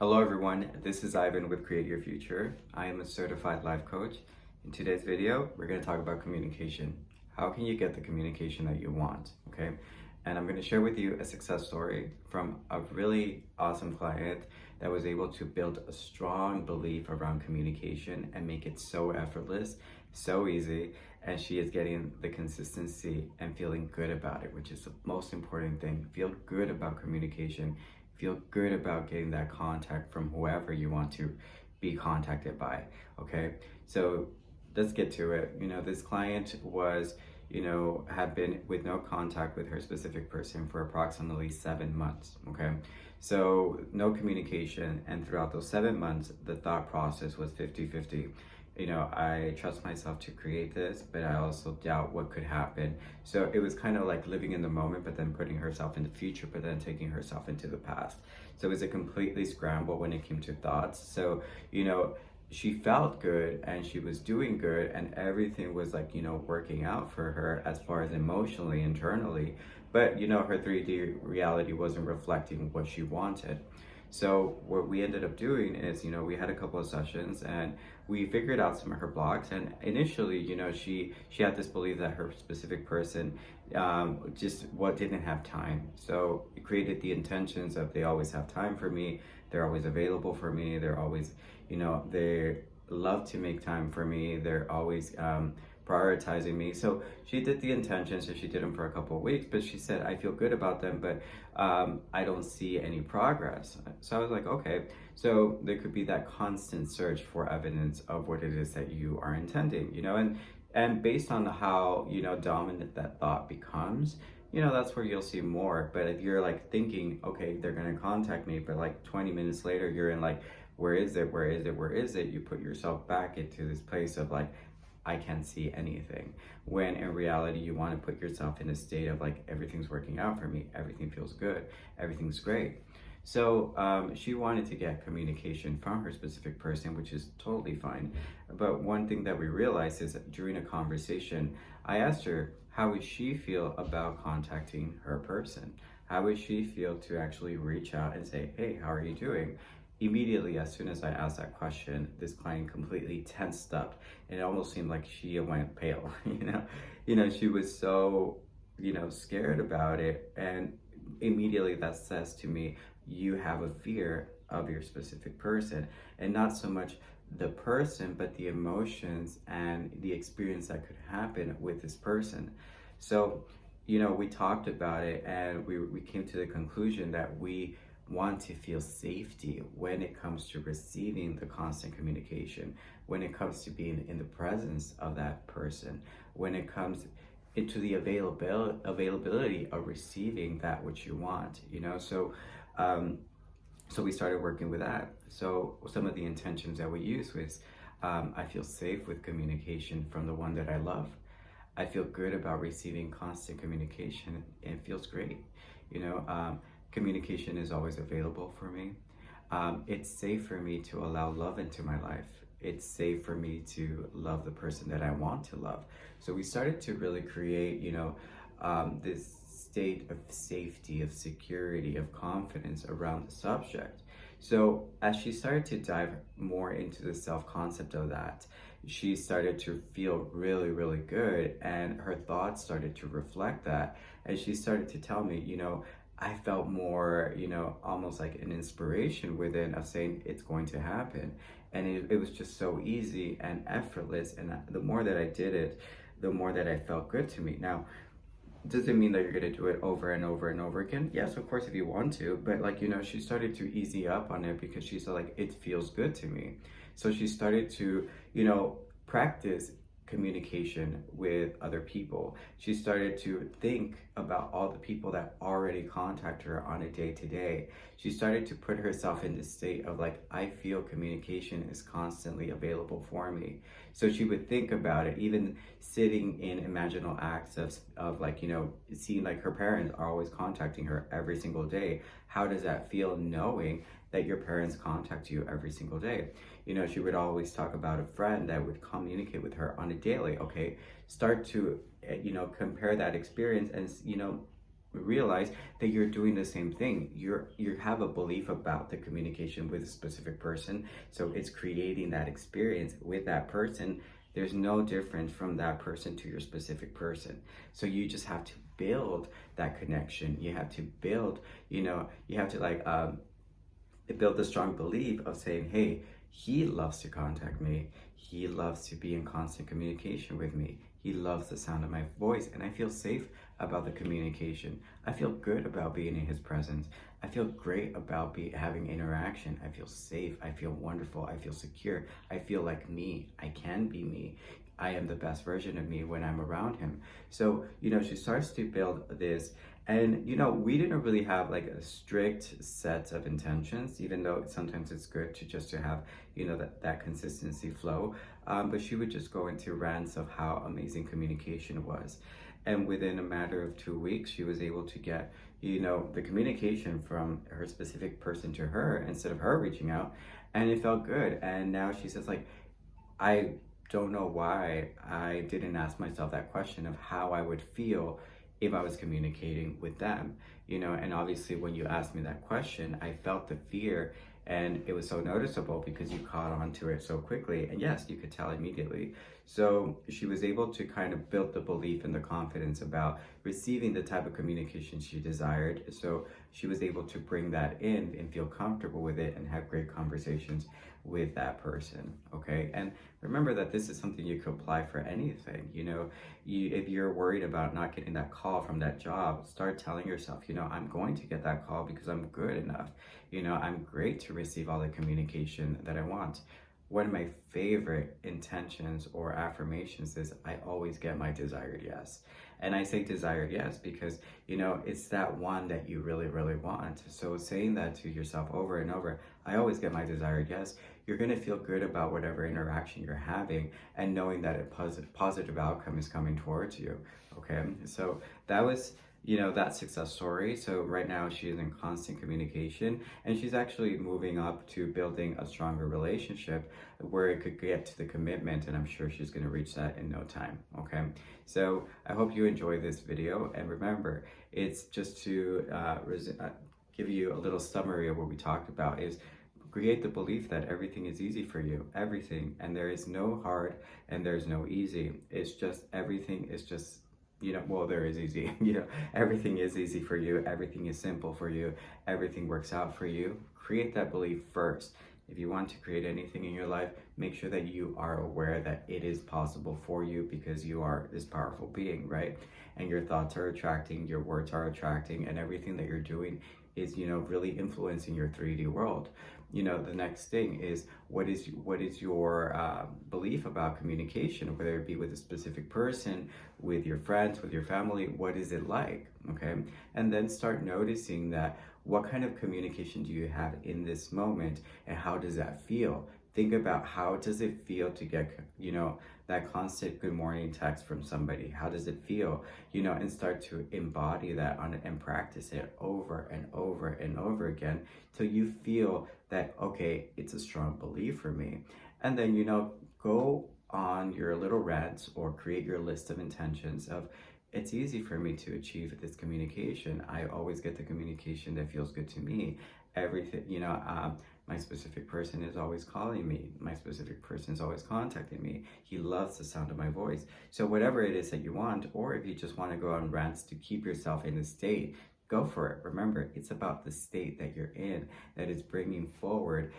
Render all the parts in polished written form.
Hello everyone, this is Ivan with Create Your Future. I am a certified life coach. In today's video, we're going to talk about communication. How can you get the communication that you want, okay? And I'm going to share with you a success story from a really awesome client that was able to build a strong belief around communication and make it so effortless, so easy, and she is getting the consistency and feeling good about it, which is the most important thing. Feel good about communication. Feel good about getting that contact from whoever you want to be contacted by, okay? So let's get to it. This client was, had been with no contact with her specific person for approximately 7 months, okay? So no communication, and throughout those 7 months, the thought process was 50-50. I trust myself to create this, but I also doubt what could happen. So it was kind of like living in the moment, but then putting herself in the future, but then taking herself into the past. So it was a completely scramble when it came to thoughts. So, she felt good and she was doing good and everything was like, working out for her as far as emotionally, internally. But, her 3D reality wasn't reflecting what she wanted. So what we ended up doing is, we had a couple of sessions and we figured out some of her blocks. And initially, she had this belief that her specific person just didn't have time. So it created the intentions of they always have time for me. They're always available for me. They're always, they love to make time for me. They're always prioritizing me. So she did the intentions and she did them for a couple of weeks, but she said, I feel good about them, but I don't see any progress. So I was like, okay, so there could be that constant search for evidence of what it is that you are intending, and based on how, dominant that thought becomes, that's where you'll see more. But if you're like thinking, okay, they're going to contact me, but like 20 minutes later, you're in like, where is it? Where is it? Where is it? You put yourself back into this place of like, I can't see anything, when in reality you want to put yourself in a state of like, everything's working out for me, everything feels good, everything's great. So she wanted to get communication from her specific person, which is totally fine. But one thing that we realized is that during a conversation, I asked her, how would she feel about contacting her person? How would she feel to actually reach out and say, hey, how are you doing? Immediately, as soon as I asked that question, this client completely tensed up. It almost seemed like she went pale, she was so, scared about it. And immediately that says to me, you have a fear of your specific person, and not so much the person, but the emotions and the experience that could happen with this person. So, we talked about it and we came to the conclusion that we want to feel safety when it comes to receiving the constant communication, when it comes to being in the presence of that person, when it comes into the availability of receiving that which you want, so we started working with that. So some of the intentions that we use was, I feel safe with communication from the one that I love. I feel good about receiving constant communication. It feels great, communication is always available for me. It's safe for me to allow love into my life. It's safe for me to love the person that I want to love. So we started to really create, this state of safety, of security, of confidence around the subject. So as she started to dive more into the self-concept of that, she started to feel really, really good, and her thoughts started to reflect that. And she started to tell me, I felt more, almost like an inspiration within of saying it's going to happen. And it was just so easy and effortless. And the more that I did it, the more that I felt good to me. Now, does it mean that you're going to do it over and over and over again? Yes, of course, if you want to. But she started to easy up on it because she said like, it feels good to me. So she started to, practice communication with other people. She started to think about all the people that already contact her on a day-to-day. She started to put herself in this state of like, I feel communication is constantly available for me. So she would think about it, even sitting in imaginal acts of like, seeing like her parents are always contacting her every single day. How does that feel knowing that your parents contact you every single day? She would always talk about a friend that would communicate with her on a daily. Okay, start to, compare that experience and, realize that you're doing the same thing. You have a belief about the communication with a specific person, so it's creating that experience with that person. There's no difference from that person to your specific person. So you just have to build that connection. You have to build, you have to build the strong belief of saying, hey, he loves to contact me. He loves to be in constant communication with me. He loves the sound of my voice, and I feel safe about the communication. I feel good about being in his presence. I feel great about having interaction. I feel safe. I feel wonderful. I feel secure. I feel like me. I can be me. I am the best version of me when I'm around him. So, she starts to build this. And, we didn't really have like a strict set of intentions, even though sometimes it's good to have, that consistency flow. But she would just go into rants of how amazing communication was. And within a matter of 2 weeks, she was able to get, the communication from her specific person to her instead of her reaching out. And it felt good. And now she says, like, I don't know why I didn't ask myself that question of how I would feel if I was communicating with them, and obviously when you asked me that question, I felt the fear, and it was so noticeable because you caught on to it so quickly, and yes, you could tell immediately. So she was able to kind of build the belief and the confidence about receiving the type of communication she desired. So she was able to bring that in and feel comfortable with it and have great conversations with that person. Okay, and remember that this is something you could apply for anything. If you're worried about not getting that call from that job, start telling yourself, I'm going to get that call because I'm good enough. I'm great to receive all the communication that I want. One of my favorite intentions or affirmations is I always get my desired yes. And I say desired yes because, it's that one that you really, really want. So saying that to yourself over and over, I always get my desired yes, you're going to feel good about whatever interaction you're having and knowing that a positive outcome is coming towards you. Okay, so that was that success story. So right now she is in constant communication, and she's actually moving up to building a stronger relationship where it could get to the commitment, and I'm sure she's going to reach that in no time. Okay, so I hope you enjoy this video, and remember, it's just to give you a little summary of what we talked about is create the belief that everything is easy for you, everything, and there is no hard and there's no easy. It's just everything is just there is easy. Everything is easy for you. Everything is simple for you. Everything works out for you. Create that belief first. If you want to create anything in your life, make sure that you are aware that it is possible for you because you are this powerful being, right? And your thoughts are attracting, your words are attracting, and everything that you're doing is, really influencing your 3D world. The next thing is what is your belief about communication, whether it be with a specific person, with your friends, with your family. What is it like? Okay, and then start noticing that what kind of communication do you have in this moment, and how does that feel? Think about how does it feel to get that constant good morning text from somebody. How does it feel? And start to embody that and practice it over and over and over again till you feel that, okay, it's a strong belief for me. And then, go on your little rants or create your list of intentions of, it's easy for me to achieve this communication. I always get the communication that feels good to me. Everything, my specific person is always calling me. My specific person is always contacting me. He loves the sound of my voice. So whatever it is that you want, or if you just want to go on rants to keep yourself in a state, go for it. Remember, it's about the state that you're in that is bringing forward,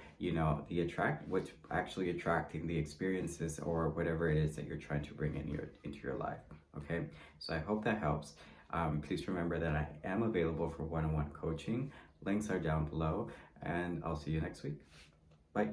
what's actually attracting the experiences or whatever it is that you're trying to bring into your life. Okay, so I hope that helps. Please remember that I am available for one-on-one coaching. Links are down below, and I'll see you next week. Bye.